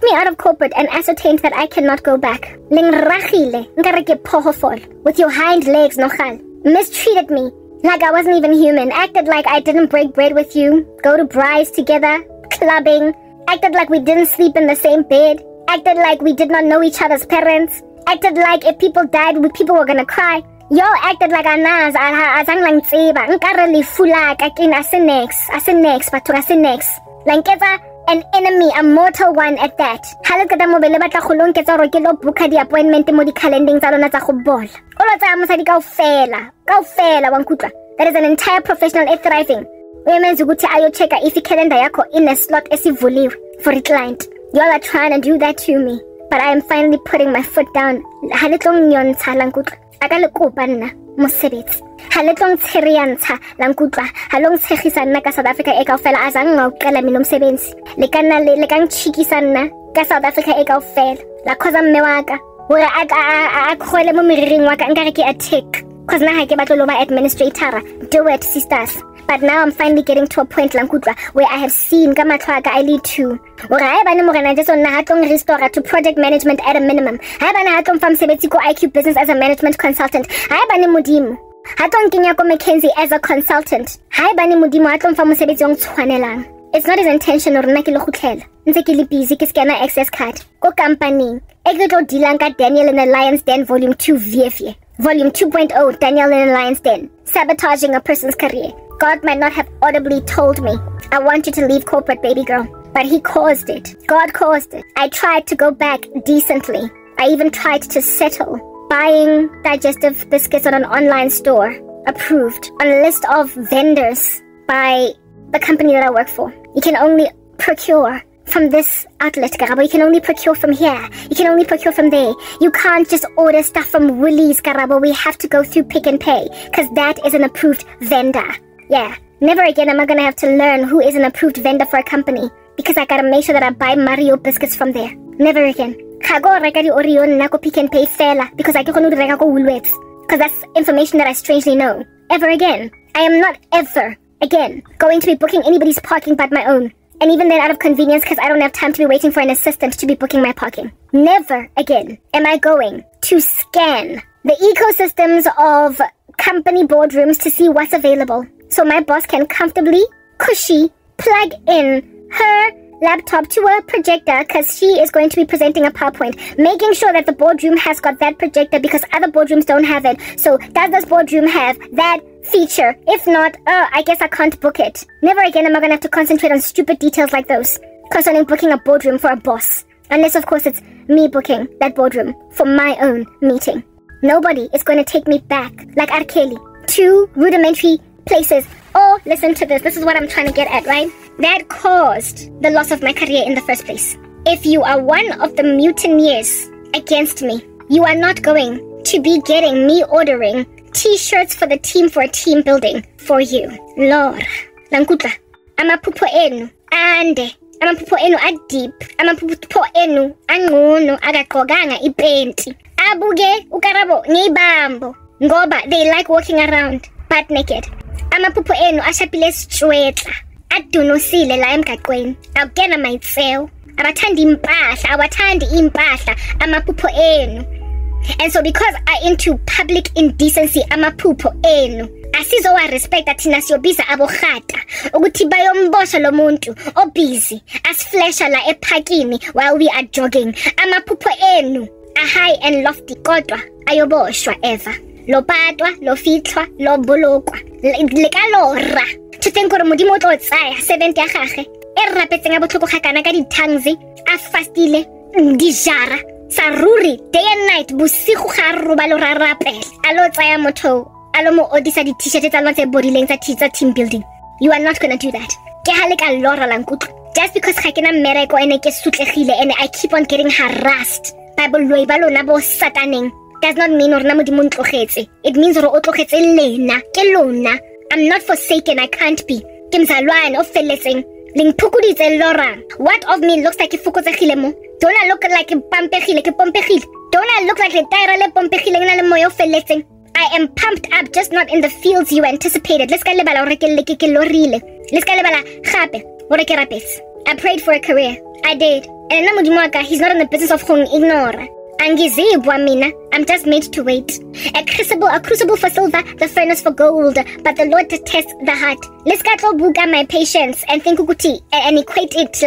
me out of corporate and ascertained that I cannot go back. With your hind legs, nochal. Mistreated me like I wasn't even human. Acted like I didn't break bread with you, go to braais together, clubbing. Acted like we didn't sleep in the same bed. Acted like we did not know each other's parents. Acted like if people died, people were gonna cry. Y'all acted like anaz, azang lang tsiba, nkareli fulak, akin asinex, batho asinex. Lanketa an enemy, a mortal one at that. Halat kada mo bele batla khulong ketsa ro ke lo booka di appointment mo di calendeng tsa lona tsa go bola. Olo tsa mosadi kaofela wa nkutla. That is an entire professional at thriving. Women's ukuthi ayo checka if calendar yakho in a slot esivuliwe for a client. Y'all are trying to do that to me, but I am finally putting my foot down. Haletlong nyontsha la nkutla. Akale kopa nna mosebetsi. Haletlong tsheriyantsha la nkutla. Halong tshegisa nna ka South Africa e kaofela azang ngauqela mina umsebenzi. Le kang chikisa nna ka South Africa e kaofela. La khoza mme waka. Hore a khole mo miriring waka nkare ke a tick. Cause na ha ke batlo loba administrator. Do it, sisters. But now I'm finally getting to a point lankutla where I have seen Gamatlwaga I lead to. Restore to project management at a minimum. From IQ business as a management consultant. McKinsey as a consultant. It's not his intention or busy scanner access card. Go company. Daniel in the Lion's Den Volume 2 VFA. Volume 2.0 Daniel in the Lion's Den. Sabotaging a person's career. God might not have audibly told me, I want you to leave corporate, baby girl. But he caused it. God caused it. I tried to go back decently. I even tried to settle. Buying digestive biscuits on an online store. Approved. On a list of vendors by the company that I work for. You can only procure from this outlet, Karabo. You can only procure from here. You can only procure from there. You can't just order stuff from Woolies, Karabo. We have to go through Pick and Pay. Because that is an approved vendor. Yeah, never again am I gonna have to learn who is an approved vendor for a company because I gotta make sure that I buy Mario biscuits from there. Never again. Kago reka di Orion na ko Pick and Pay fela because I don't reka ko Woolworths because that's information that I strangely know. Ever again. I am not ever again going to be booking anybody's parking but my own. And even then out of convenience because I don't have time to be waiting for an assistant to be booking my parking. Never again am I going to scan the ecosystems of company boardrooms to see what's available. So my boss can comfortably, cushy, plug in her laptop to a projector because she is going to be presenting a PowerPoint, making sure that the boardroom has got that projector because other boardrooms don't have it. So does this boardroom have that feature? If not, I guess I can't book it. Never again am I going to have to concentrate on stupid details like those concerning booking a boardroom for a boss. Unless, of course, it's me booking that boardroom for my own meeting. Nobody is going to take me back, like R. Kelly, to rudimentary places. Oh, listen to this. This is what I'm trying to get at, right? That caused the loss of my career in the first place. If you are one of the mutineers against me, you are not going to be getting me ordering t-shirts for the team for a team building for you. Lord. Lankutla. Amapupo enu. Ande. Amapupo enu adip. Amapupo enu angono agakoganga ipenti. Abuge ukarabo ngibambo. Ngoba they like walking around butt naked. Amapupo enu ashapile straight. Adunosile la emgaqweni. Awugena myself. Abathanda impahla, abathandi impahla, amaphupho enu. And so because I into public indecency, amaphupho enu, asizowa respect thina siyobiza abogata ukuthi bayombosha lo muntu obusy asiflasha la ephakini while we are jogging. Amaphupho enu a high and lofty kodwa ayoboshwa ever. Lo patwa, lo fitlwa, lo bolokwa. Lekalora. To think gore modimo tlo tsaya 70 ya gage. E rapetseng a botlhoko ga kana ka dithangs a fastile di jara saruri day and night bosigo ga roba lo ra rapela alo tsaya motho alo mo odisa di t-shirt tsa lwa tse bodileng tsa team building. You are not gonna do that. Ke hale ka lora la nkutlo. Just because ga kena mmereko ene ke sutlegile and I keep on getting harassed by boloi ba lona bo sataneng does not mean gore na modimo ntlogetse. It means gore o tlogetse lena ke lona. I'm not forsaken. I can't be. Ke mzalwane o feletseng. Lingphukuditse lora. What of me looks like ifukutsegile mo? Don't I look like pampegile ke pompegile? Don't I look like le tire le pompegile na le moyo feletseng? I am pumped up, just not in the fields you anticipated. Let's ka lebala gore ke lorile. Let's ka lebala gape gore ke rapetse. I prayed for a career. I did. And he's not in the business of ignore. I'm just made to wait. A crucible for silver, the furnace for gold, but the Lord detests the heart. Let's get my patience and think and equate it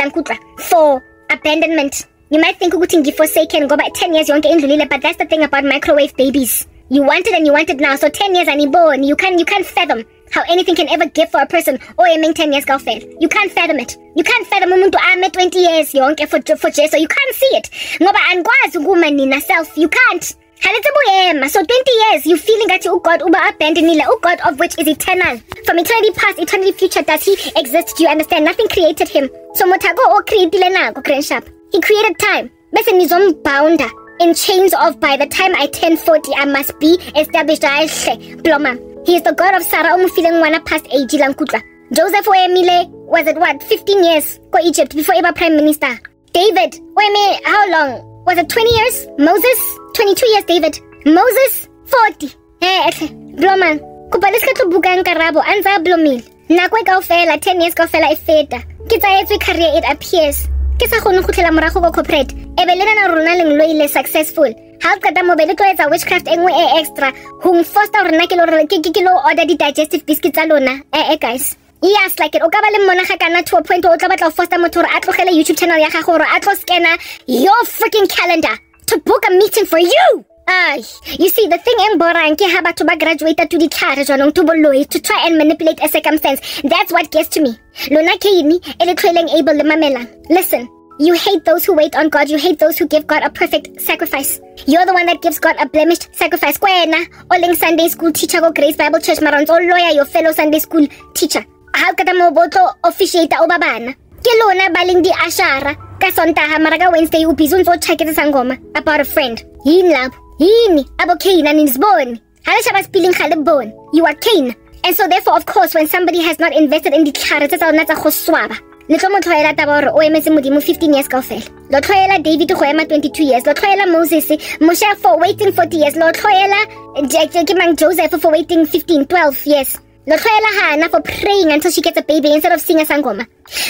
for abandonment. You might think Uguti forsaken, go back 10 years, but that's the thing about microwave babies. You want it and you want it now, so 10 years and born. You can't fathom how anything can ever give for a person. Or you 10 years go fail. You can't fathom it. You can't fathom umuntu ame 20 years for Jesu. You can't see it. Ngoba angikwazi ukumanina self. You can't. So 20 years you feeling that you God uba abandoned, God of which is eternal. From eternity past, eternity future, does he exist? Do you understand? Nothing created him. So motago o creatile nako grandshap. He created time. Bese nizombounder in chains of by the time I turn 40, I must be established. He is the God of Sarah feeling one past age. Joseph was it what 15 years go Egypt before ever prime minister. David, how long? Was it 20 years? Moses, 22 years David. Moses, 40. Bloman. Kupaliska buka Karabo, anza blomil. Nakwe kaufela, 10 years kaufela ifeta. Kita every career it appears. Kisa khone khutlela morago go corporate. Ebelena na rona leng loile successful. Half kata mobile to etsa witchcraft engwe extra. Hung foster rona ke lo order the digestive biscuits alona. Guys. Yes, like it. Okabale mona ga kana to a point o tla batla foster motho a tlogela YouTube channel ya gago gore a tlo scanner your freaking calendar to book a meeting for you. You see, the thing in Borang ke ha batho ba graduated to the jwanong to boloi to try and manipulate a circumstance. That's what gets to me. Lona ke ini ele tlhoeleng able le mamela. Listen, you hate those who wait on God. You hate those who give God a perfect sacrifice. You're the one that gives God a blemished sacrifice. Kwena oling Sunday school teacher go Grace Bible Church maronzo lawyer your fellow Sunday school teacher. How kata mo boto officiate o babana. Ke lona baling di ashara ka Sontaga mara Wednesday ubizun zo chaketsa sangoma about a friend. Yin lab. Yini abo Cain and his bone. You are Cain. And so therefore, of course, when somebody has not invested in the character, that's a khoswaba. Little motoela taboro OMS mudimu 15 years kaufel. Lotoela David Hoema 22 years. Lotoela Moses Moshe for waiting 40 years. Lotoela Joseph for waiting 12 years. Lotoela Hannah for praying until she gets a baby instead of singing a sangoma.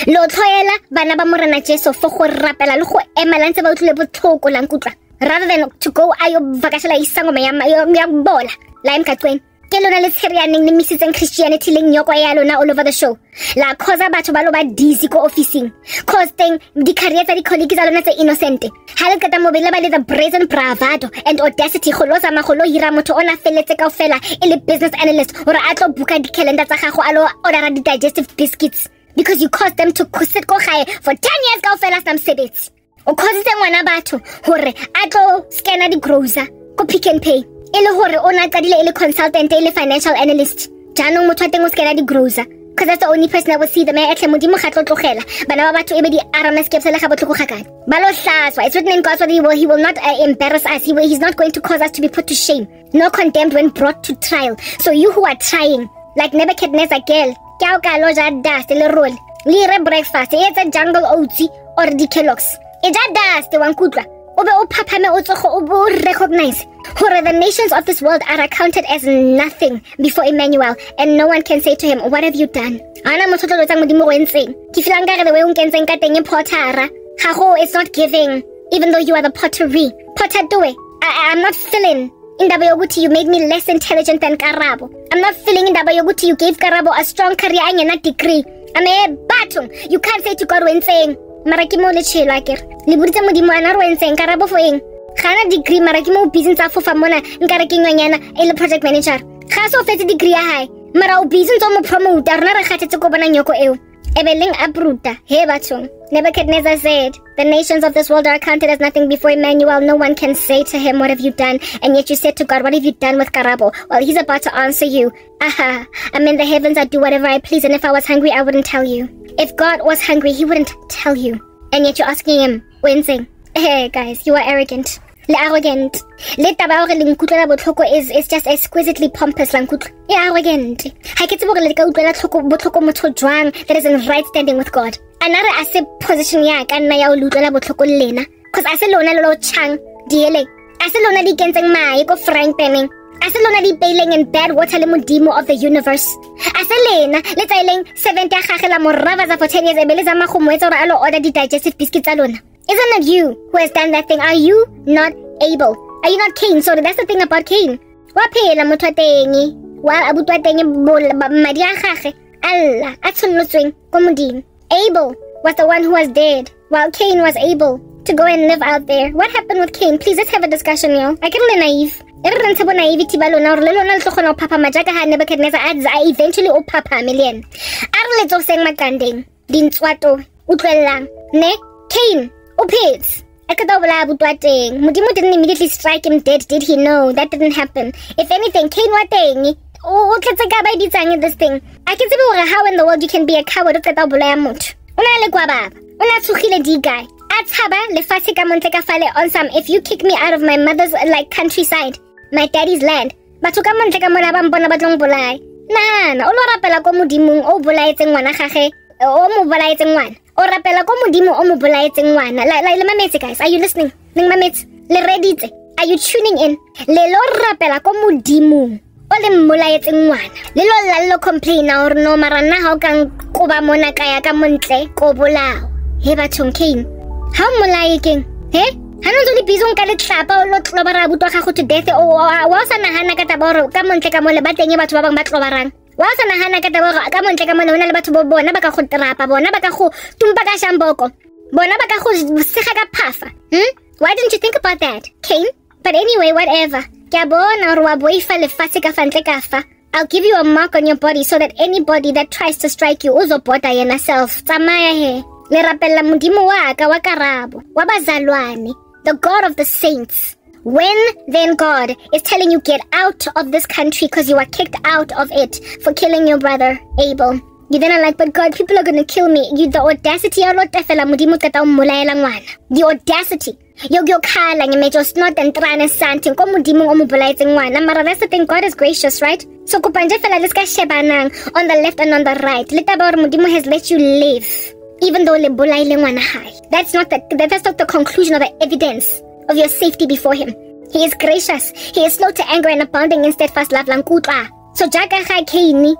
Lotoela Banaba Morana Jeso for rapela lo emalance about lebo toko lankutra. Rather than to go ayo vakashala isangoma ya bola. Lime katwen. Kelona let's hear ni Mrs. and Christianity ling nyoko yalo na all over the show. La koza batho ba lo ba dizzy ko officing. Costing di career tsa di colleagues alona tse innocent. Halet kata mobile ba le the brazen bravado and audacity kholosa magolo hira motho ona feletse kaofela ele business analyst ora atlo buka di calendar tsa gago alo order di digestive biscuits because you caused them to sit ko gae for 10 years kaofela sa msebetsi. O causitse ngwana batho hore atlo scanner di grocer ko Pick and Pay. Ele hore ona tsadile ele consultant ele financial analyst. Janong motho teng o scanner di grocer because that's the only person that will see the man etle modimo ga tlogela. Bana ba batho ebe di aramas ke psela ga botloko ga kana. Balo hlaswa. It's written in God's word he will not embarrass us. He's not going to cause us to be put to shame. No condemned when brought to trial. So you who are trying like Nebuchadnezzar girl, kya ka lo ja dust le roll. Lire breakfast, it's a jungle oats or the Kellogg's. Eja dust wankutla. Obe o phapame o tsogo o recognize hore the nations of this world are accounted as nothing before Emmanuel, and no one can say to him, what have you done? Ana motlotlo tsa modimo go entseng. Ke feel nkare the way o nkentseng ka teng e potara. Gago is not giving, even though you are the pottery. Potadoe. I'm not feeling indaba yokuthi you made me less intelligent than Karabo. I'm not feeling indaba yokuthi you gave Karabo a strong career and a degree. Ame batung. You can't say to God wenseng. Maraki mo le chelo akere. Le buditse modimo ana re wenseng Karabo for eng. Gana degree maraki mo busy tsa fofa mona nkare ke ngwanyana ele project manager. Ga so fetse degree ya hae. Mara o busy tso mo promote rena re gatetse go bona nyoko eo. Ebeleng abruta. He bathong. Nebuchadnezzar said, the nations of this world are accounted as nothing before Emmanuel. No one can say to him, what have you done? And yet you said to God, what have you done with Karabo? Well, he's about to answer you. Aha, I'm in the heavens, I do whatever I please, and if I was hungry, I wouldn't tell you. If God was hungry, he wouldn't tell you. And yet you're asking him, Wensing. Hey, guys, you are arrogant. Le arrogant. Le taba gore le nkutlela botlhoko is just exquisitely pompous la nkutlo. E arrogant. Ha ke tsebo gore le ka utlwela botlhoko motho jwang that is in right standing with God. Anare ase position ya ka nna ya o utlwela botlhoko lena. Cause ase lona lo chang diele. Ase lona di kentseng mae ko frying panning. Ase lona di bailing in bad water le modimo of the universe. Ase lena le tsaileng 70 ya gage la morava za for 10 years ebele za magomo etsa gore a lo order di digestive biscuits tsa lona. Isn't it you who has done that thing? Are you not able? Are you not Cain? So that's the thing about Cain. Waphela motho tengi. Wa abutwa tengi madi a gagwe. Allah, a tsholotsweng ko modimo. Abel was the one who was dead, while Cain was able to go and live out there. What happened with Cain? Please, let's have a discussion, yo. I get a little naive. Everyone's about naivety balona or little na tlo papa majaka ha Nebuchadnezzar adds I eventually o papa million. Arle tso seng makandeng. Dintswato utlwelang. Ne? Cain, o phetse. Modimo didn't immediately strike him dead, did he? No, that didn't happen. If anything, Cain wa teng. This thing. I can see how in the world you can be a coward. If you kick me out of my mother's countryside, my daddy's land, guys, are you listening? Are you tuning in? Ole molaetse ngwana le lo lallo complain or no marana ha o kang koba mona kaya ka montle ko bolao he bathong Cain ha molai keng he ha no le bizong ka le tlapa o lo tlobara butwa ga go to death o wa sa nahana ka taboro ka montle ka mole ba teng batho ba bang ba tlobarang wa sa nahana ka taboro ka montle ka mole hona le batho bo bona ba ka go trapa bona ba ka go tumpa ka shamboko bona ba ka go sega ka phafa why didn't you think about that Cain? But anyway, whatever. I'll give you a mark on your body so that anybody that tries to strike you uzobota yena self. Tsamaya he. Le rapella modimo wa ka wa Karabo, wa bazalwane, the God of the saints. When then God is telling you get out of this country because you are kicked out of it for killing your brother Abel. You then are like, but God, people are going to kill me. The audacity. The audacity. Yo khala ngemejo snot and trane santing ko modimo o mo bolaetseng ngwana mara that's the thing God is gracious, right? So kopanje fela le ska shebanang on the left and on the right. Le taba gore modimo has let you live even though le bolaile ngwana hae. That's not the conclusion of the evidence of your safety before him. He is gracious. He is slow to anger and abounding in steadfast love langkutla. So jaka ga Cain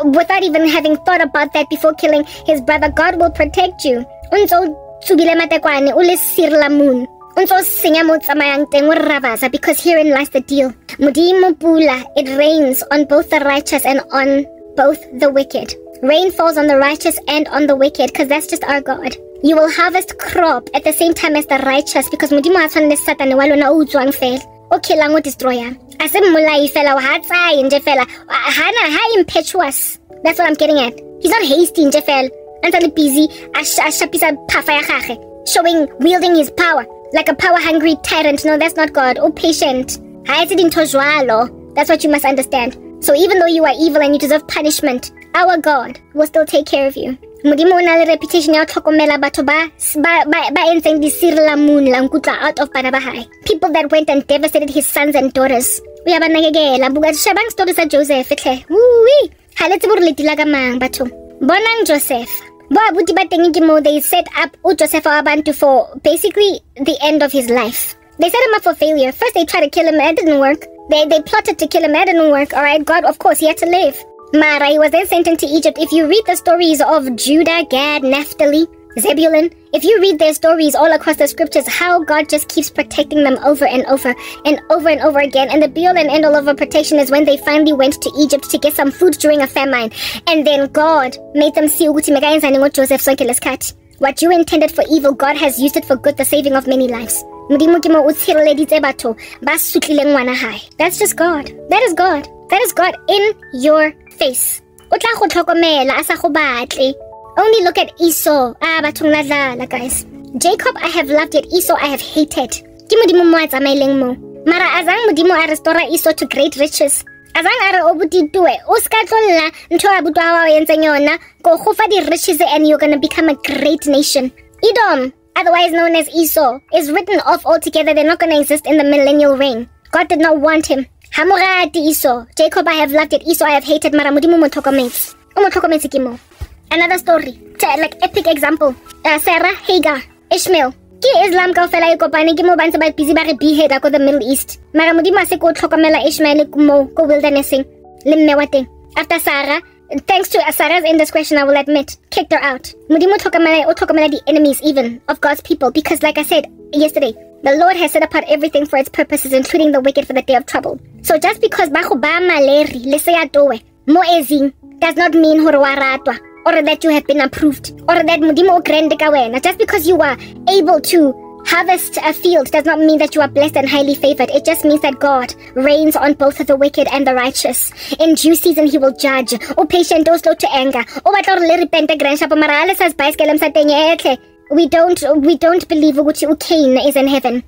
without even having thought about that before killing his brother, God will protect you. Unso tsubile matekwane ule sirla moon. Unso senya mo tsamayang teng o ravaza because herein lies the deal. Modimo pula, it rains on both the righteous and on both the wicked. Rain falls on the righteous and on the wicked because that's just our God. You will harvest crop at the same time as the righteous because modimo ha tshwanne satane wa lona o utswang fela. Okay, lang o destroyer. As a mulai fella, hatsa in Jefela. Hana impetuous. That's what I'm getting at. He's not hasty in Jefel. Until busy, wielding his power like a power-hungry tyrant. No, that's not God. Oh, patient. That's what you must understand. So even though you are evil and you deserve punishment, our God will still take care of you. Modimo o na le reputation ya tlhokomela batho ba entseng disirla moon la nkutla out of bana ba hae. People that went and devastated his sons and daughters. We have banakegela buka shabang stories of Joseph tle. Woo! Ha le tsebo re letila ka mang batho. Bonang Joseph. Bo abuti ba teng ke mo they set up Joseph abantu for basically the end of his life. They set him up for failure. First they tried to kill him, it didn't work. They plotted to kill him, it didn't work. Alright, God, of course, he had to live. Mara, he was then sent into Egypt. If you read the stories of Judah, Gad, Naphtali, Zebulun, if you read their stories all across the scriptures, how God just keeps protecting them over and over and over and over again. And the be-all and end-all of protection is when they finally went to Egypt to get some food during a famine. And then God made them see what you intended for evil, God has used it for good, the saving of many lives. That's just God. That is God. That is God in your face. Only look at Esau. Guys. Jacob I have loved, yet Esau I have hated. Mara azang modimo a restore Esau to great riches. Azang are obuti tue. Uskatola nto abutwa yentseng yona go gofa di riches and you're gonna become a great nation. Edom, otherwise known as Esau, is written off altogether. They're not gonna exist in the millennial reign. God did not want him. Hamurati Esau. Jacob I have loved, yet Esau I have hated. Mara modimo motokomets. Omotokomets kimo. Another story, like epic example. Sarah, Hagar, Ishmael. Ki Islam ka fela ikopane ki mo bansa ba busy ba re behead ako the Middle East. Mara modimo se ko tlhokomela Ishmael mo ko wildernessing le mme wa teng. After Sarah, thanks to Sarah's indiscretion, I will admit, kicked her out. Mudimu tokamala the enemies even of God's people, because like I said yesterday, the Lord has set apart everything for its purposes, including the wicked for the day of trouble. So just because bago ba maleri leseya towe mo ezing does not mean hore wa ratwa, or that you have been approved, or that Mudimu o grande ka wena. Just because you are able to harvest a field does not mean that you are blessed and highly favored. It just means that God reigns on both the wicked and the righteous. In due season, he will judge. O patient, o slow to anger. O batla re repente grandshapa mara ale sa bicycle sa teng etle. We don't believe ukuthi Cain is in heaven.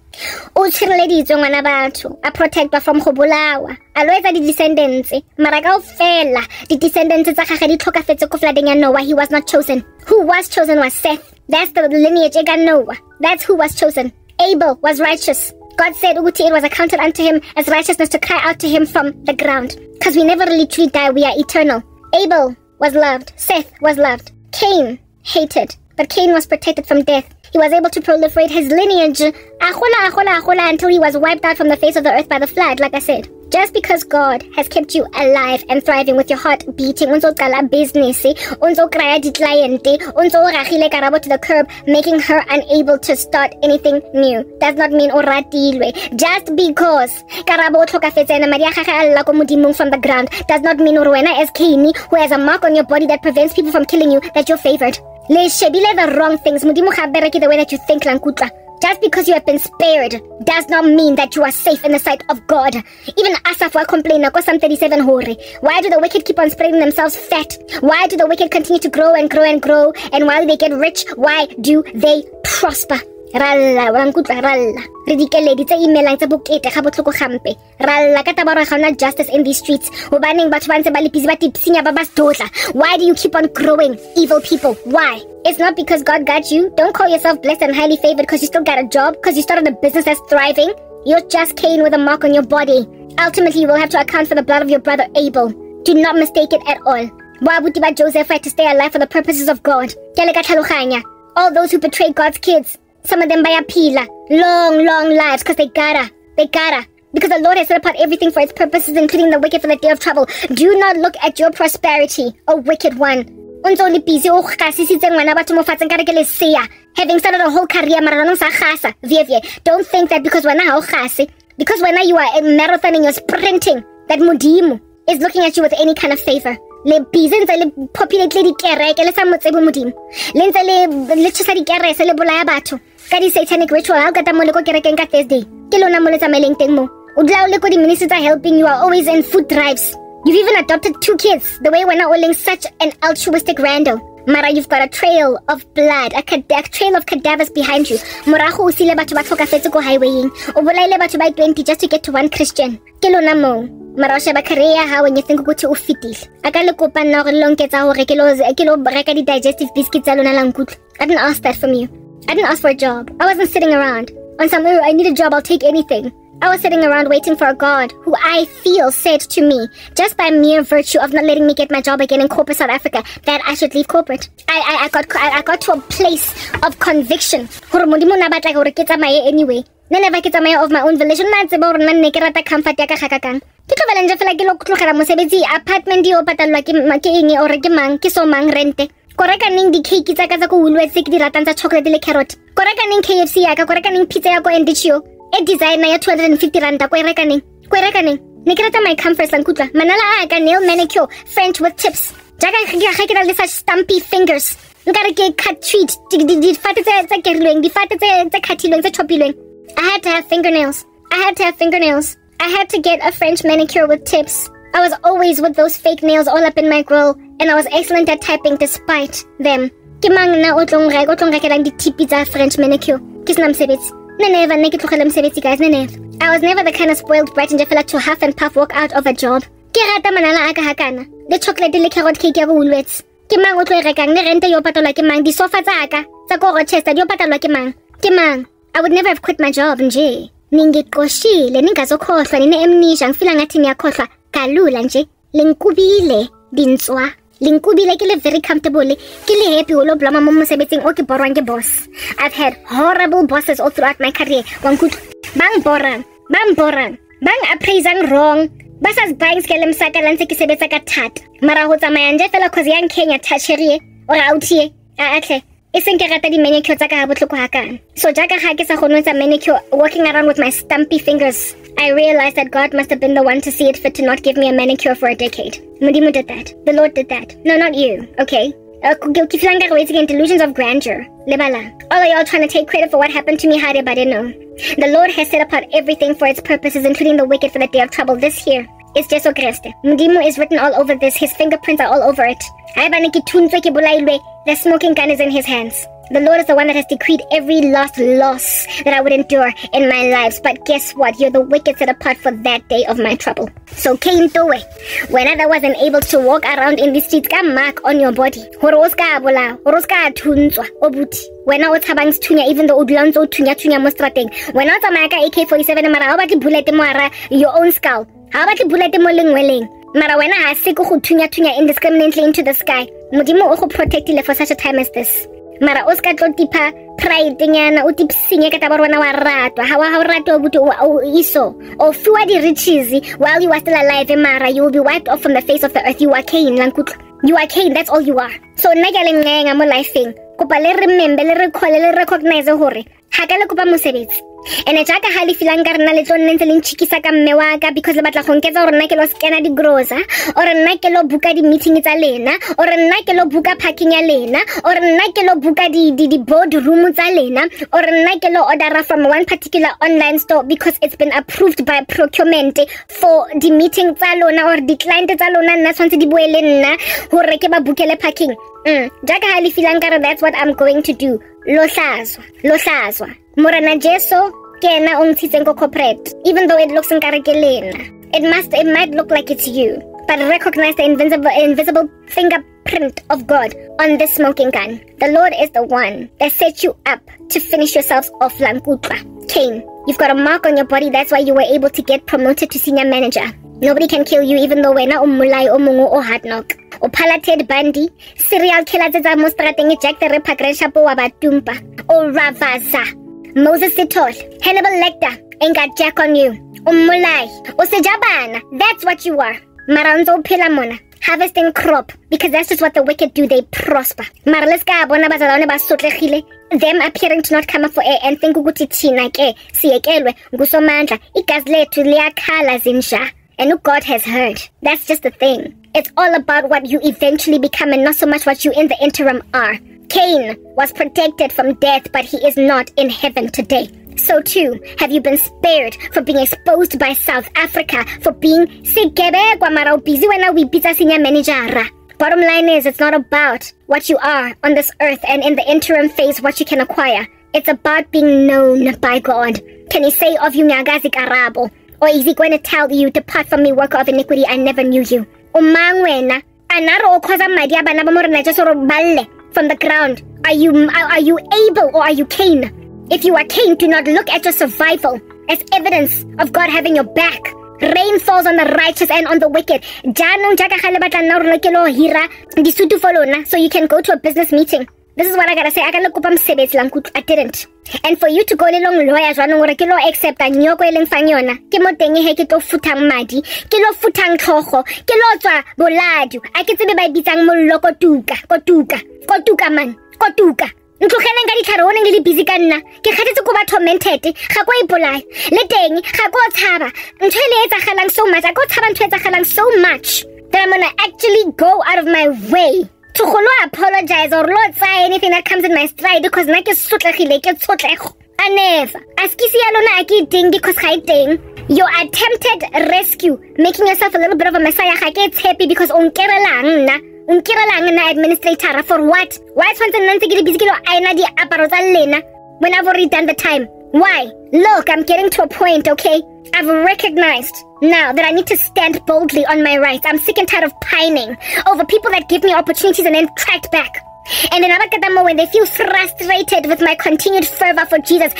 O tshireleditswe ngwana batho, a protector from go bolawa. A lo etsa di descendants, mara kaofela di descendants tsa gagwe di tlhokafetse ko flooding ya Noah. He was not chosen. Who was chosen was Seth. That's the lineage of Noah. That's who was chosen. Abel was righteous. God said it was accounted unto him as righteousness to cry out to him from the ground. Because we never literally die, we are eternal. Abel was loved. Seth was loved. Cain hated. But Cain was protected from death. He was able to proliferate his lineage until he was wiped out from the face of the earth by the flood, like I said. Just because God has kept you alive and thriving with your heart beating, unzo qala business, unzo kraya di client, unzo ragile Karabo to the curb, making her unable to start anything new, does not mean o ratilwe. Just because Karabo tlhokafetse na madi a gagwe a lla ko modimong from the ground does not mean o wena as Cain, who has a mark on your body that prevents people from killing you, that you're favored. Le shebile the wrong things. Modimo ga bereke the way that you think lankutla. Just because you have been spared does not mean that you are safe in the sight of God. Even Asaph will complain, Psalm 37 hore. Why do the wicked keep on spreading themselves fat? Why do the wicked continue to grow and grow and grow? And while they get rich, why do they prosper? Ralla, ralla. Ridikeledi tse imelang tse bokete ga botlhoko gampe. Ralla ka taba re ga ona justice in these streets. Hobaneng batho ba ntse ba le busy ba tipsinya ba ba stotla. Why do you keep on growing, evil people? Why? It's not because God got you. Don't call yourself blessed and highly favored because you still got a job, because you started a business that's thriving. You're just Cain with a mark on your body. Ultimately, you will have to account for the blood of your brother Abel. Do not mistake it at all. Wabuti ba Joseph had to stay alive for the purposes of God. All those who betray God's kids, some of them bayapila long lives because they gotta. Because the Lord has set apart everything for its purposes, including the wicked for the day of trouble. Do not look at your prosperity, O wicked one. Having started a whole career, don't think that because when you are marathoning, you're sprinting, that Mudimu is looking at you with any kind of favor. Le bizens le populate le dikereke le sa motsebo modimo le ntse le tshisa dikerese le bolaya batho ka di satanic ritual ha o kata mo le ko kerekeng ka Thursday ke lona mo le tsamaileng teng mo o dla o le ko di ministers are helping you, are always in food drives. You've even adopted 2 kids the way we're not holding such an altruistic rando. Mara, you've got a trail of blood, a trail of cadavers behind you. Morago o sile batho ba tlhokafetse ko highwaying o bolaile batho ba 20 just to get to one Christian ke lona mo. Mara o sheba career ha when you think ukuthi o fitile aka le kopa nna gore lonketsa hore ke lo reka di digestive biscuits tsa lona la nkutlo. I didn't ask that from you. I didn't ask for a job. I wasn't sitting around on some I need a job, I'll take anything. I was sitting around waiting for a God who I feel said to me, just by mere virtue of not letting me get my job again in corporate South Africa, that I should leave corporate. I got to a place of conviction. Anyway. Never get of my own village. Comfort apartment rente. Korekaning di cake tsa ka tsa ko Woolworths ke di ratang tsa chocolate le carrot. Korekaning KFC ya ka, korekaning pizza ya ko Endichio. E designer ya 250 rand ko rekaning. Ne ke rata my comforts lankutla. Manala a ka nail manicure, French with tips. Jaga ga ke na le such stumpy fingers. Nkare ke cut treat. Di fate tsa kerilweng, di fate tsa khatilweng, tsa chopilweng. I had to have fingernails. I had to get a French manicure with tips. I was always with those fake nails all up in my grill, and I was excellent at typing despite them. Ke mang na o tlong rekelang di-tipi tsa French manicure. Ke sena mosebetsi. Never ne ke tlogela mosebetsi, guys, never. I was never the kind of spoiled brat and just felt to half and puff walk out of a job. Ke rata manala a ka hakana. Le chocolate le carrot cake ya go Woolworths. Ke mang o tlo rekang ne rente yo patalwa ke mang, di sofa tsa ka tsa ko Rochester di yo patalwa ke mang. Ke mang. I would never have quit my job nje. Ningiqoshile ningazokhohlwa nine amnesia ngifila ngathi ngiyakhohlwa kalula nje. Linkubile dinswa. Linkubile ke le very comfortable. Ke le happy ho lo blama mo mosebetsing o ke borwang ke boss. I've had horrible bosses all throughout my career. Bang borang. Bang appraisang wrong. Basas buying skelem saka lantse ke sebetsa ka thata. Mara ho tsamaya nje fela cause yang Kenya toucherie or out here. Atle. Iseng ke rata di manicure tsa ka ha botlhoko hakana. So jaka ga ke sa gone tsa manicure walking around with my stumpy fingers, I realized that God must have been the one to see it fit to not give me a manicure for a decade. Mudimu did that. The Lord did that. No, not you. Okay? In delusions of grandeur. Lebala. All of y'all trying to take credit for what happened to me, but no. The Lord has set apart everything for its purposes, including the wicked for the day of trouble. This here is Jesu Christ. Mudimu is written all over this. His fingerprints are all over it. The smoking gun is in his hands. The Lord is the one that has decreed every last loss that I would endure in my lives. But guess what? You're the wicked set apart for that day of my trouble. So Cain Towe, when I wasn't able to walk around in the streets, got mark on your body. Horoska bola, horoska tunzwa, obuti. When I was having tunya, even though udlanzo tunya mostrateng. When I was America AK-47 mara, how about the bullet moara your own skull? How about the bullet moling? Mara when I siku tunya indiscriminately into the sky. Mudimo oho protectile for such a time as this. Mara oska tlotipa pride nyana utipsinye kata barwana wa ratwa hawa ratwa butu iso o fiwa di riches while you are still alive mara you will be wiped off from the face of the earth. You are Cain lankutla. You are Cain, that's all you are. So nagale ngenga mo lifeng kopa le remember le recall le recognize hore hakale kopa mosebetsi ene jaka hali filang ka rena le tlo ntse le nchikisa ka mme wa ka because le batla go nketsa gore nna ke lo scanner di grocer or nna ke lo buka di meeting tsa lena or nna ke lo buka parking ya lena or nna ke lo buka di boardroom tsa lena or nna ke lo order from one particular online store because it's been approved by procurement for the meeting tsa lona or the client tsa lona nna tshwantse di boele nna gore ke ba bukele parking. Jaka hali filang ka that's what I'm going to do. Lo hlazwa. Morana Jesu kena ongtitsengo corporate. Even though it looks nkarakelena. It might look like it's you, but recognize the invisible fingerprint of God on this smoking gun. The Lord is the one that set you up to finish yourselves off lankutla. Cain, you've got a mark on your body. That's why you were able to get promoted to senior manager. Nobody can kill you even though wena umulai omungu o hard knock. O Ted Bundy, serial killer tsa mo strateng Jack the Ripper Grenshapo wa batumpa. O Ravaza, Moses Sitol, Hannibal Lecter, ain't got Jack on you. Umulai, o Sejabana, that's what you are. Maranzo Pilamona, harvesting crop, because that's just what the wicked do, they prosper. Marleska abona bazalone basotlegile, them appearing to not come up for air and think ukuthi thina ke siyekelwe ngusomandla igazi lethu liyakhala zinja. And God has heard. That's just the thing. It's all about what you eventually become and not so much what you in the interim are. Cain was protected from death, but he is not in heaven today. So too, have you been spared for being exposed by South Africa for being sikebekwa mara busy when we pizza senior manager. Bottom line is, it's not about what you are on this earth and in the interim phase what you can acquire. It's about being known by God. Can he say of you nyagazi Karabo? Or is he going to tell you, depart from me, worker of iniquity, I never knew you? Umangwena, anaro koza madia banaba morena just balle from the ground. Are you Abel or are you Cain? If you are Cain, do not look at your survival as evidence of God having your back. Rain falls on the righteous and on the wicked. So you can go to a business meeting. This is what I gotta say. I didn't. And for you to go along lawyers accept a nyoko eleng fanyona. Ke mo teng he ke tlo futang madi, ke lo futang tlhogo, ke lo tswa boladu. A ke tsebe ba bitsang mollo kotuka man. Ntlogeleng ka ditlhare o neng le busy ka nna. Ke kgathetse ko ba tormented. Ga ko ipolaya. Le teng ga ko tshaba. Ntho le etsagalang so much. Ga ko tshaba ntho etsagalang so much that I'm gonna actually go out of my way to apologize or Lord say anything that comes in my stride because na ke sotlegile ke tsotlego. I never. Askisi alona aki ding because I ding. Your attempted rescue, making yourself a little bit of a messiah, I get happy because unkerelang na administrator for what? Why when I've already done the time? Why? Look, I'm getting to a point, okay? I've recognized now that I need to stand boldly on my rights. I'm sick and tired of pining over people that give me opportunities and then track back. And in Abakadamo, when they feel frustrated with my continued fervor for Jesus,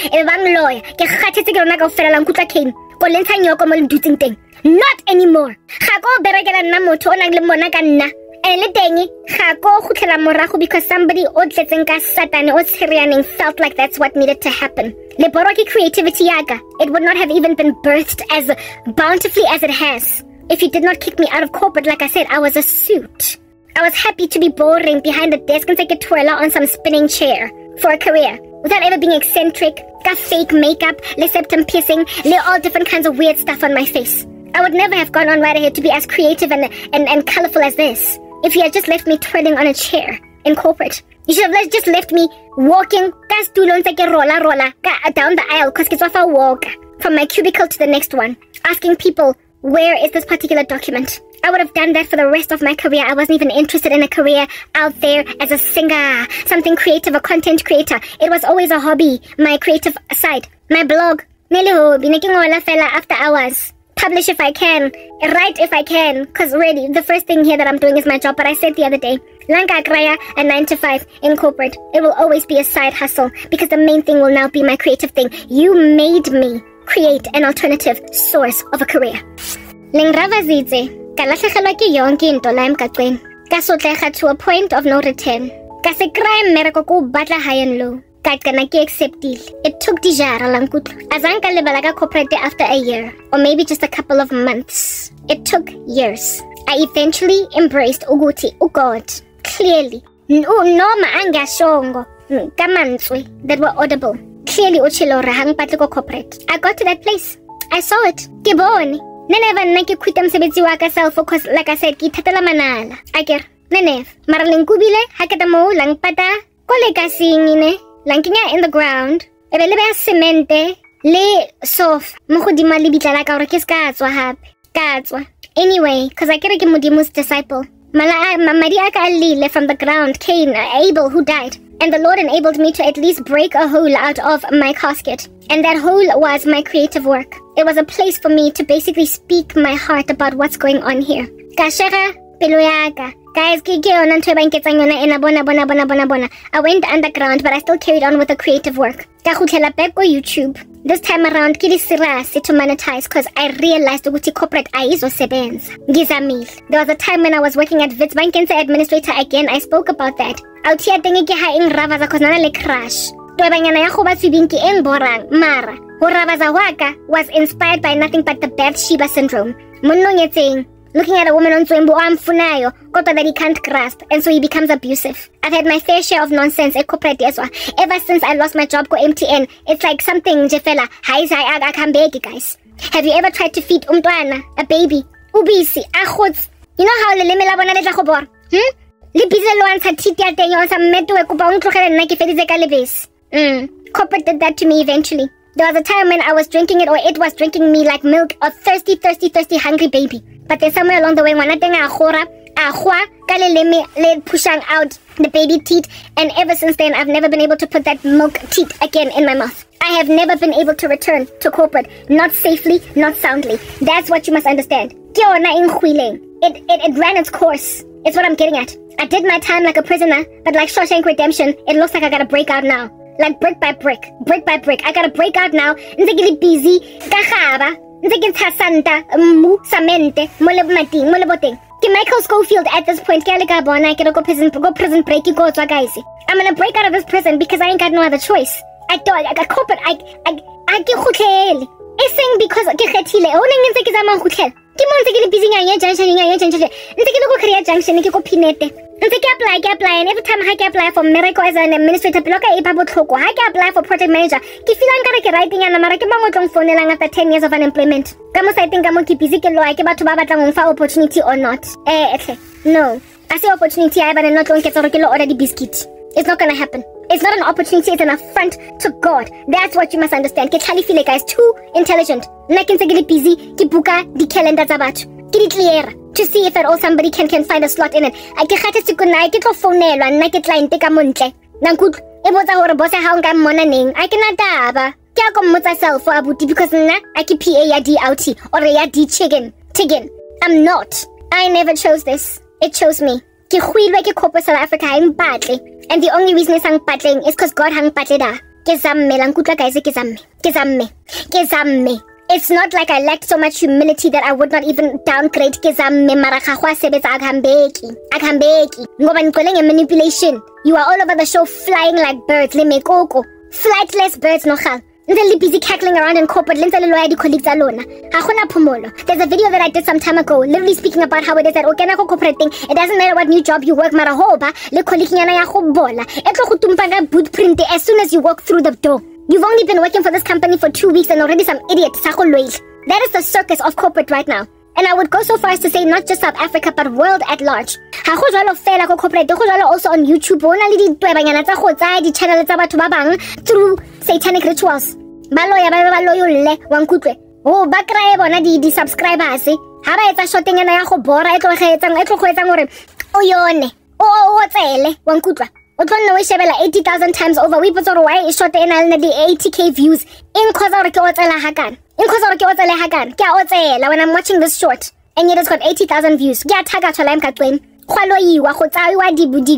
not anymore. Because somebody felt like that's what needed to happen. Leboroki creativity yaga, it would not have even been birthed as bountifully as it has If you did not kick me out of corporate, like I said, I was a suit. I was happy to be boring behind the desk and take a twirler on some spinning chair for a career, without ever being eccentric, got fake makeup, le septum piercing, le all different kinds of weird stuff on my face. I would never have gone on right ahead to be as creative and colorful as this if you had just left me twirling on a chair in corporate. You should have just left me walking down the aisle because it's off a walk from my cubicle to the next one, asking people, where is this particular document? I would have done that for the rest of my career. I wasn't even interested in a career out there as a singer, something creative, a content creator. It was always a hobby, my creative side. My blog, after hours. Publish if I can, write if I can, because really, the first thing here that I'm doing is my job. But I said the other day, a 9 to 5 in corporate. It will always be a side hustle because the main thing will now be my creative thing. You made me create an alternative source of a career. To a point of no return. It took corporate after a year, or maybe just a couple of months. It took years. I eventually embraced Uguti, God, clearly. That were audible. Clearly, corporate. I got to that place. I saw it. Because like I said, I get Nenev. Marlingubile, Hakadamo, Langpata, Kolekasing in the ground. Cemente, le soft. Anyway, because I get Mudimu's disciple. Maria from the ground, Cain, Abel, who died. And the Lord enabled me to at least break a hole out of my casket. And that hole was my creative work. It was a place for me to basically speak my heart about what's going on here. Guys, I went underground, but I still carried on with the creative work. YouTube. This time around, to monetize because I realized that corporate there was a time when I was working at Witsbank as administrator again. I spoke about that. Out here, crash. Was inspired by nothing but the Bathsheba syndrome. Looking at a woman on Funayo, that he can't grasp, and so he becomes abusive. I've had my fair share of nonsense at corporate ever since I lost my job go MTN. It's like something Jefela. Hi, I can't beg you guys. Have you ever tried to feed umtwana, a baby? Ubisi, achots. You know how Lemela Bonale Jacobor? Corporate did that to me eventually. There was a time when I was drinking it, or it was drinking me like milk, a thirsty, hungry baby. But then somewhere along the way, pushing out the baby teeth, and ever since then, I've never been able to put that milk teeth again in my mouth. I have never been able to return to corporate, not safely, not soundly. That's what you must understand. It ran its course. It's what I'm getting at. I did my time like a prisoner, but like Shawshank Redemption, it looks like I gotta break out now. Like brick by brick. I gotta break out now. Nzekili busy. Kahaba. Nzekili santa. Samente. Moleboteng. Michael Schofield at this point. I gotta go prison break. You go to guys. I'm gonna break out of this prison because I ain't got no other choice. I got corporate. I get hotel. It's saying because I get hotel. Only nzekili zama hotel. Nzekili busy junction. Nzekili go career junction. Nzekili go pinete. I apply, and every time I apply for miracle as an administrator, I apply for project manager. I feel like I'm writing and I'm phone after 10 years of unemployment. I think I'm busy to opportunity or not. No. I say opportunity, but I'm not going to get already biscuit. It's not gonna happen. It's not an opportunity, it's an affront to God. That's what you must understand. Feel guys too intelligent. Busy, the calendar to see if at all somebody can find a slot in it. I get to go night, get phone and I get line take a monte. Nankut, it was a horrible how I'm monaning. I cannot daba. Kiakom myself for Abuti because I keep PAD out or a D chicken. I'm not. I never chose this. It chose me. South Africa hang badly. And the only reason it's hang battling is because God hang badly da. It's not like I lacked so much humility that I would not even downgrade manipulation. You are all over the show flying like birds. Flightless birds, no. They're busy cackling around in corporate. There's a video that I did some time ago, literally speaking about how it is that corporate thing. It doesn't matter what new job you work, as soon as you walk through the door. You've only been working for this company for 2 weeks and already some idiot. That is the circus of corporate right now. And I would go so far as to say not just South Africa, but world at large. Also on YouTube, through satanic rituals. Oh, bakrae bona di subscribers. Ha ba etsa shorting ena ya go bora e tlo kgetsang gore o yone. O tsele wa nkutwa. O tlo nne o shebela 80,000 times over. We put why is short ena le di 80k views. In khoza gore ke o tsela hakan. When I'm watching this short and yet it's got 80,000 views. Ke a thakatshwa la emkaqweni. Khwaloyiwa go tsaiwa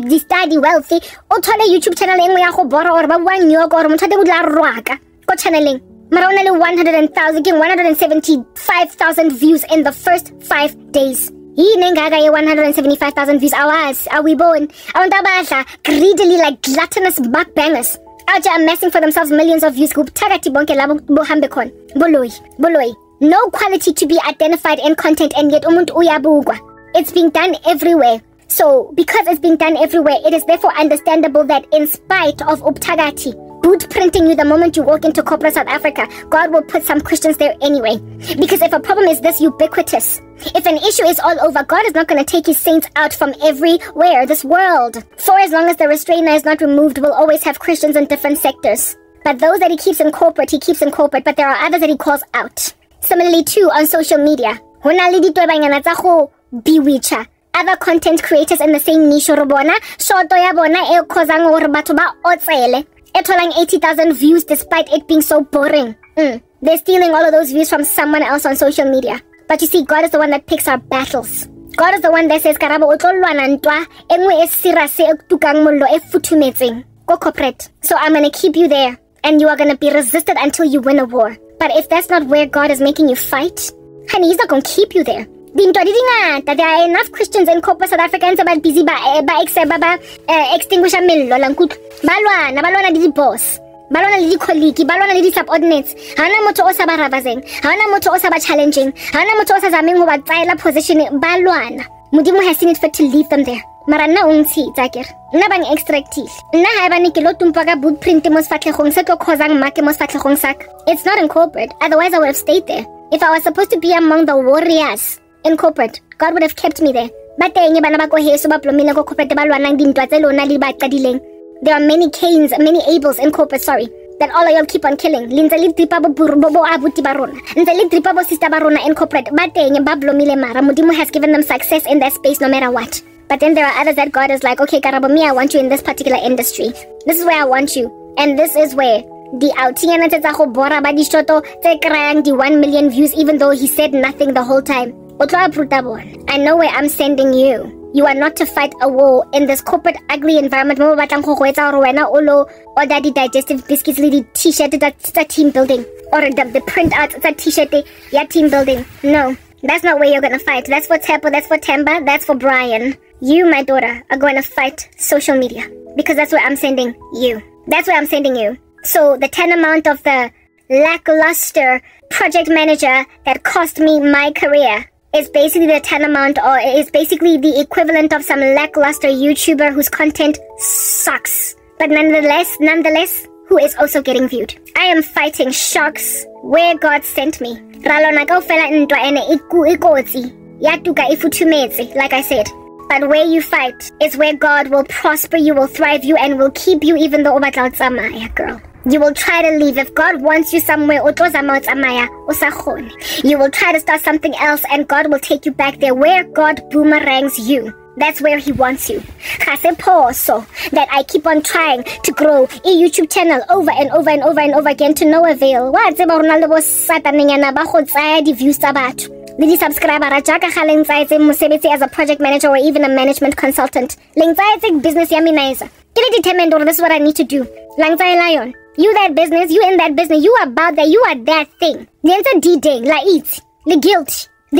di study wealthy. O thole YouTube channel engwe ya go bora or ba bua nyoko gore motho te botla rwaka ko channeleng. Mara only 175,000 views in the first 5 days. He nengaga 175,000 views. Are we born? Greedily like gluttonous backbangers. Out there amassing for themselves millions of views. Boloi. No quality to be identified in content and yet it's being done everywhere. So because it's being done everywhere, it is therefore understandable that in spite of Uptagati boot printing you the moment you walk into corporate South Africa, God will put some Christians there anyway. Because if a problem is this ubiquitous, if an issue is all over, God is not going to take his saints out from everywhere, this world. For as long as the restrainer is not removed, we'll always have Christians in different sectors. But those that he keeps in corporate, but there are others that he calls out. Similarly too, on social media. Other content creators in the same niche, Etolang 80,000 views despite it being so boring. They're stealing all of those views from someone else on social media. But you see, God is the one that picks our battles. God is the one that says, Karabo, go corporate. So I'm going to keep you there. And you are going to be resisted until you win a war. But if that's not where God is making you fight, honey, he's not going to keep you there. There are enough Christians in corporate South Africa and about busy extinguish a mill balwana di boss balwana le di colleague balwana le di subordinates hana motho o sa ba ravazeng hana motho o sa ba challenging hana motho o sa zameng go ba tsaela position balwana modimo has seen it fit to leave them there mara nna o ntshitsa kere nna bang extractive nna ha ba ne ke lo tumpa ka boot print mo sfatlhegong se tlo khozang make mo sfatlhegong sak. It's not in corporate, otherwise I would have stayed there. If I was supposed to be among the warriors in corporate, God would have kept me there. But there are many Cains, many Abels in corporate, that all of y'all keep on killing. In corporate, Mudimo has given them success in that space no matter what. But then there are others that God is like, okay, Karabo, I want you in this particular industry. This is where I want you. And this is where the outing the 1 million views, even though he said nothing the whole time. I know where I'm sending you. You are not to fight a war in this corporate ugly environment. Or daddy digestive biscuits t-shirt, that's team building. Or the print out, it's a t-shirt, yeah, team building. No, that's not where you're gonna fight. That's for Tepo, that's for Temba, that's for Brian. You, my daughter, are going to fight social media. Because that's where I'm sending you. That's where I'm sending you. So the tantamount of the lackluster project manager that cost me my career is basically the tantamount, or is basically the equivalent of some lackluster YouTuber whose content sucks. But nonetheless, who is also getting viewed. I am fighting sharks where God sent me. Like I said. But where you fight is where God will prosper you, will thrive you, and will keep you even though girl. You will try to leave. If God wants you somewhere, you will try to start something else and God will take you back there. Where God boomerangs you, that's where he wants you. So that I keep on trying to grow a YouTube channel over and over and over and over again to no avail. Lidi subscriber as a project manager or even a management consultant. Business yaminaiza. Get determined, or this is what I need to do. Lion. You that business, you in that business, you about that, you are that thing. The D-Day, the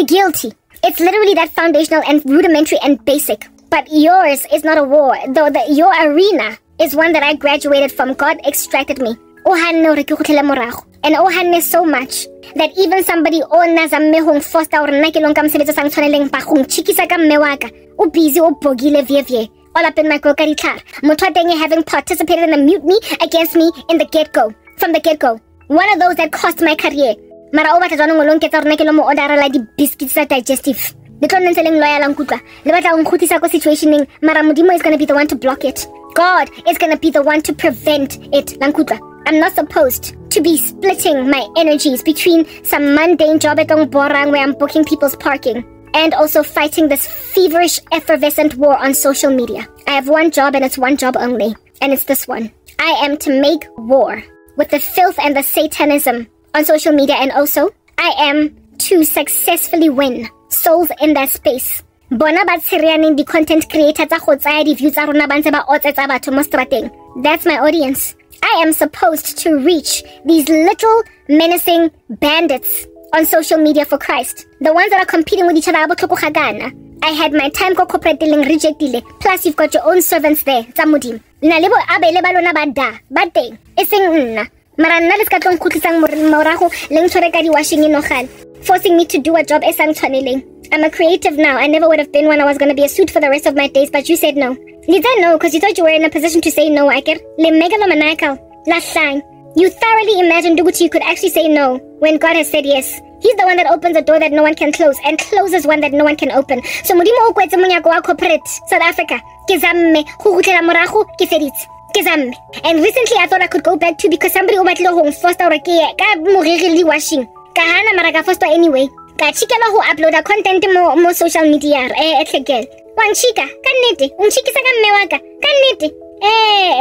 guilty. It's literally that foundational and rudimentary and basic. But yours is not a war, though your arena is one that I graduated from. God extracted me. hanne hore ke gotlhele morago. And hanne so much that even somebody o naza mme hong foster hore nna ke long ka mosebetsi sang tshwaneleng ba gong chikisa ka mme wa ka. O busy o bogile vie. All up in my girl ka ditlhare. Motho teng having participated in a mutiny against me in the get-go. From the get-go. One of those that cost my career. Mara o batla jwanong o nketsa hore nna ke lo mo orderela di biscuits tsa digestive. Le tlo ntseleng loyal ang kutla. Le batla ng khutisa ko situationeng, mara modimo is going to be the one to block it. God is going to be the one to prevent it. Langkutla. I'm not supposed to be splitting my energies between some mundane job at borang where I'm booking people's parking and also fighting this feverish, effervescent war on social media. I have one job and it's one job only, and it's this one. I am to make war with the filth and the satanism on social media, and also I am to successfully win souls in that space. Bona ba tsirianeng di content creator tsa go tsaya di views tsa rona ba ntse ba otsetsa batho mo strateng. That's my audience. I am supposed to reach these little menacing bandits on social media for Christ. The ones that are competing with each other. I had my time ko corporate dealing rejectile. Plus you've got your own servants there. Tsamudim. Na lebo abele ba lona ba da. Ba teng. Eseng nna. Mara nna le ska tlong khutlisang morago leng tshwere ka di washing inogale. Forcing me to do a job esang tshwaneleng. I'm a creative now. I never would have been when I was going to be a suit for the rest of my days, but you said no. You said no because you thought you were in a position to say no, Aker. Le megalomaniacal. Last time. You thoroughly imagined Duguti you could actually say no when God has said yes. He's the one that opens a door that no one can close and closes one that no one can open. So modimo o kwetse monyako wa corporate South Africa. Ke zamme go gutlela morago ke feditse. Ke zamme. And recently I thought I could go back to because somebody o batlile go foster hore ke ka moriri le washing. Ka hana mara ka foster anyway. Ka chikela go uploada content mo social media etlekele. Wan chika ka nnete o nchikisa ka mme wa ka ka nnete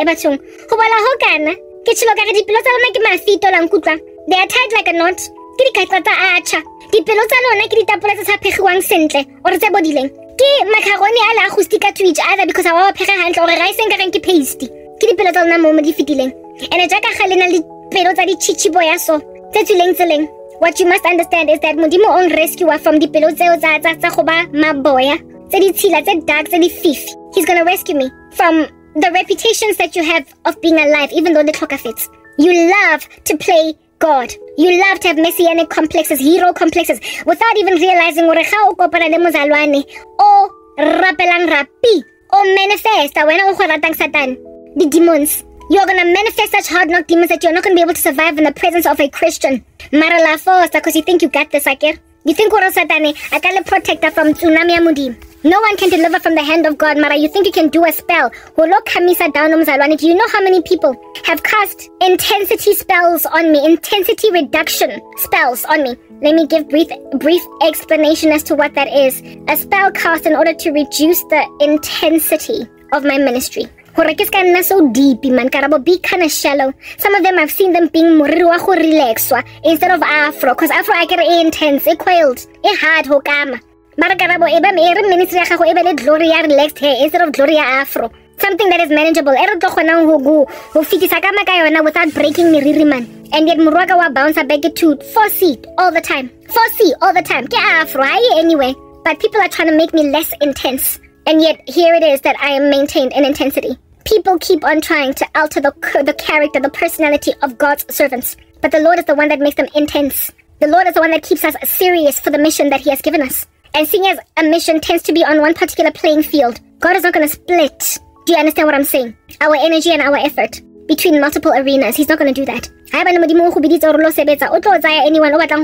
bathong go bala ho kana ke tshilo ka dipelo tsa lona ke mafito la nkutla. They are tied like a knot. Ke dikatla tsa acha dipelo tsa lona ke ditapole tsa phegiwang sentle or tse bodileng ke macaroni a la go stika to each other because awa phega hantle or rice ka reng ke paste ke dipelo tsa lona mo di fitileng ene ja ka galena le pelo tsa di chichibo ya so tse tseleng. What you must understand is that modimo on rescue from the pelo tseo tsa go ba maboya tse di tshila tse dark tse di fifi. He's going to rescue me from the reputations that you have of being alive, even though the clock fits. You love to play God. You love to have messianic complexes, hero complexes, without even realizing gore ga o kopana le mozalwane o rapelang rapi o manifesta wena o go ratang Satan, the demons. You're going to manifest such hard-knock demons that you're not going to be able to survive in the presence of a Christian. Mara la fosta, because you think you got this, Aker. You think Oro Satane, Akale protector from tsunami amudim. No one can deliver from the hand of God, Mara. You think you can do a spell? Holo kamisa down mzalwane. Do you know how many people have cast intensity spells on me? Intensity reduction spells on me. Let me give brief explanation as to what that is. A spell cast in order to reduce the intensity of my ministry. Horekis so deep, man. Karabo be kind of shallow. Some of them I've seen them being more relaxwa instead of Afro, because Afro I get intense, it quailed, it hard hokama. Marakarabo eba me ministry ya gago eba le Gloria relaxed hair instead of Gloria Afro. Something that is manageable. Ero tlo kgona go fitisa ka maka yona without breaking miriri man. And yet Murwaga wa bounce back to 4C all the time. 4C all the time. Ke Afro anyway. But people are trying to make me less intense. And yet here it is that I am maintained in intensity. People keep on trying to alter the character, the personality of God's servants. But the Lord is the one that makes them intense. The Lord is the one that keeps us serious for the mission that He has given us. And seeing as a mission tends to be on one particular playing field, God is not going to split. Do you understand what I'm saying? Our energy and our effort between multiple arenas. He's not going to do that. Anyone order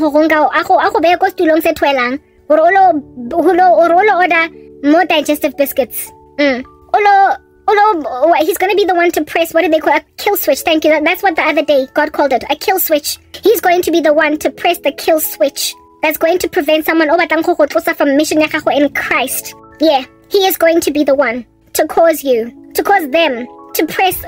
more digestive biscuits. He's going to be the one to press, what do they call a kill switch? Thank you. That's what the other day God called it, a kill switch. He's going to be the one to press the kill switch. That's going to prevent someone from mission in Christ. Yeah, He is going to be the one to cause them to press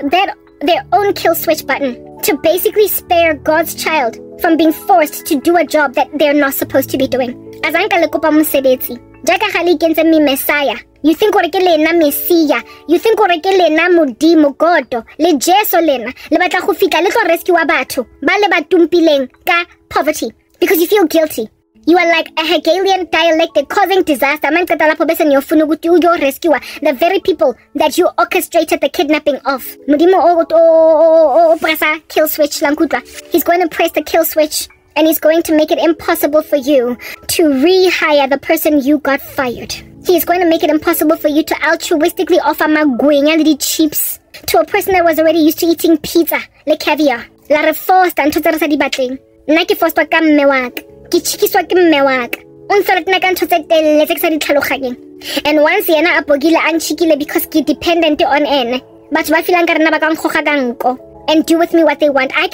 their own kill switch button to basically spare God's child from being forced to do a job that they're not supposed to be doing. Jaka khali kenze mi Messiah. You think ore ke lena Messiah. You think ore ke lena modimo godo. Le Jesu lena. Le batla go fika le tlo rescue batho. Ba le batumpileng ka poverty. Because you feel guilty. You are like a Hegelian dialectic causing disaster. Man katala po besa niyofuna ukuthi uyo rescue the very people that you orchestrated the kidnapping of. Mudimo o pressa kill switch lankutwa. He's going to press the kill switch and he's going to make it impossible for you to rehire the person you got fired. He's going to make it impossible for you to altruistically offer magwenya little chips to a person that was already used to eating pizza, like caviar. La reforced and totara sa di batling. Naki forced wa ka mmewak. Ki chikiswa ke mmewak. Unsarat na kan totse teletsek sa di tlhaloganyeng. And once yena a bogile ang chikile because ki dependent on ene. But ba filang ka rena ba kang goga ka nko. And do with me what they want. God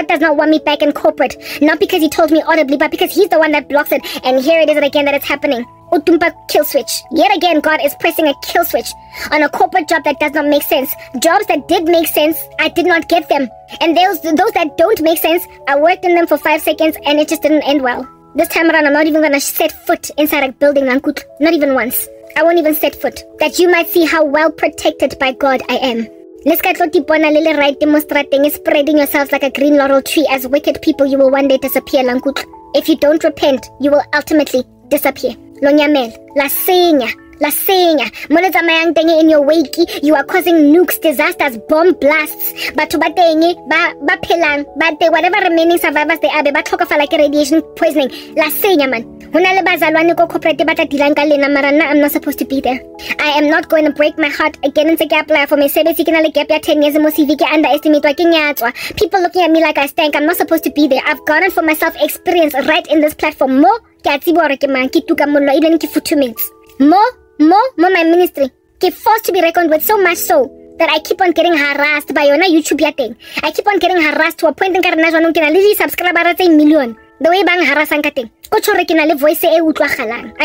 does not want me back in corporate. Not because he told me audibly, but because he's the one that blocks it. And here it is again that it's happening. Utumpa kill switch. Yet again, God is pressing a kill switch on a corporate job that does not make sense. Jobs that did make sense, I did not get them. And those that don't make sense, I worked in them for 5 seconds and it just didn't end well. This time around, I'm not even going to set foot inside a building. Not even once. I won't even set foot. That you might see how well protected by God I am. Let's get little right demonstrating is spreading yourselves like a green laurel tree. As wicked people, you will one day disappear. If you don't repent, you will ultimately disappear. Lonyamel, la senya. Monetamayang tengi in your wake, you are causing nukes, disasters, bomb blasts. But to batengi, ba pelang, but whatever remaining survivors they are, ba talk of like radiation poisoning. La senya man. I'm not supposed to be there. I am not going to break my heart again in the gap life for me. 10 years underestimate. People looking at me like I stank. I'm not supposed to be there. I've gotten for myself experience right in this platform. More my ministry. Get forced to be reckoned with, so much so that I keep on getting harassed by your YouTube thing. I keep on getting harassed to a point in Karabo subscribers a million. The way bang harassang kating. Voice I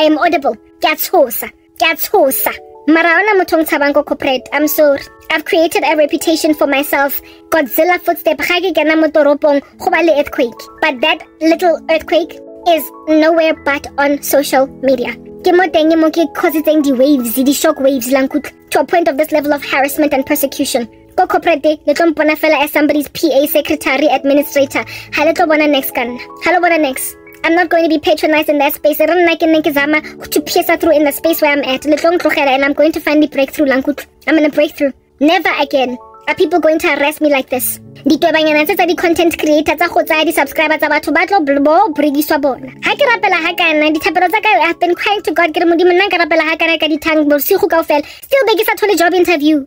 am audible. Maraona motong tabango corporate. I'm sorry. I've created a reputation for myself. Godzilla footstep earthquake. But that little earthquake is nowhere but on social media. Causing the waves, the shock waves to a point of this level of harassment and persecution. Go corporate as somebody's PA, secretary, administrator. Hello next. I'm not going to be patronized in that space. I don't like to pierce through in the space where I'm at. And I'm going to finally break through. I'm going to break through. Never again are people going to harass me like this. The content creators the subscribers I've been crying to God still big is a job interview.